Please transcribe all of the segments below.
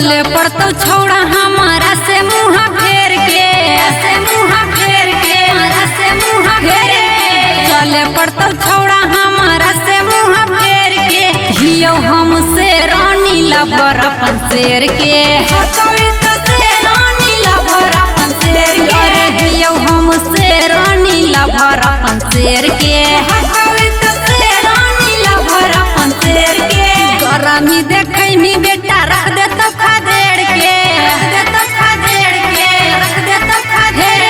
चले पड़तो छौड़ा हमारा से मुँह फेर के, से मुँह फेर के, हमारा से मुँह फेर के। चले पड़तो छौड़ा हमारा से मुँह फेर के, हियो हमसे रानी लबर अपन शेर के। हियो हमसे रानी लबर अपन शेर के। गरमी देखै मी बेटा रख दे तो खादेड़ के, रख दे तो खादेड़ के, रख दे तो खादेड़।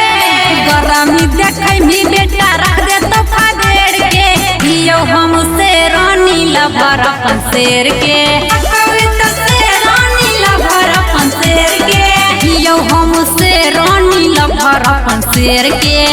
गरमी देखै मी बेटा रख दे तो खादेड़ के, हियो हमसे रानी लबर अपन शेर के। हियो हमसे रानी लबर अपन शेर के। हियो हमसे रानी लबर अपन शेर के।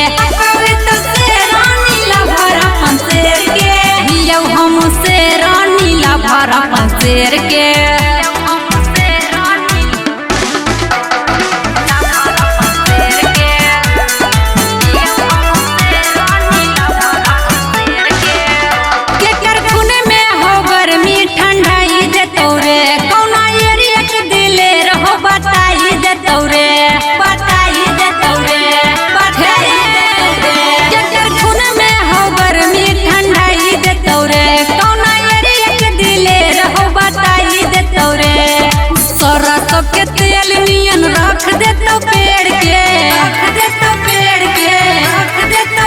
सबके तेल नियन रख दे तो पेड़ के, रख दे तो पेड़ के, रख दे तो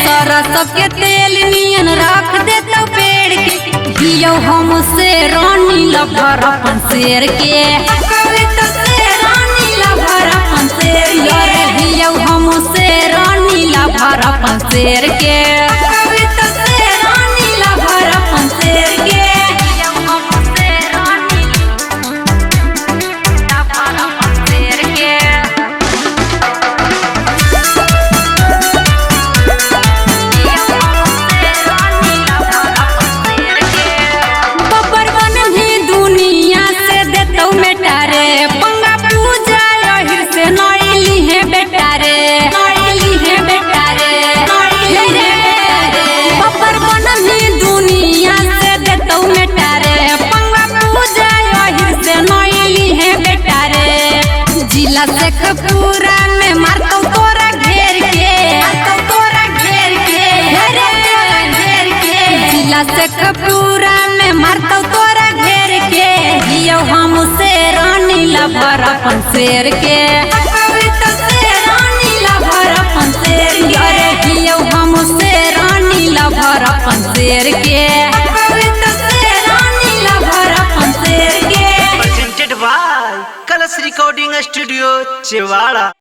सारा सबके तेल नियन रख दे तो पेड़ के। हियो हमसे रानी लबर अपन शेर के। हियो हमसे रानी लबर अपन शेर के। शेखपुरा में मारतो तोरा घेर के, मारतो तोरा घेर के, घेर के। जिला शेखपुरा में मारतो तोरा घेर के, हियो हमसे रानी लबर अपन शेर के। हियो हमसे रानी लबर अपन शेर के। Presented by Colors Recording Studio, Chewala।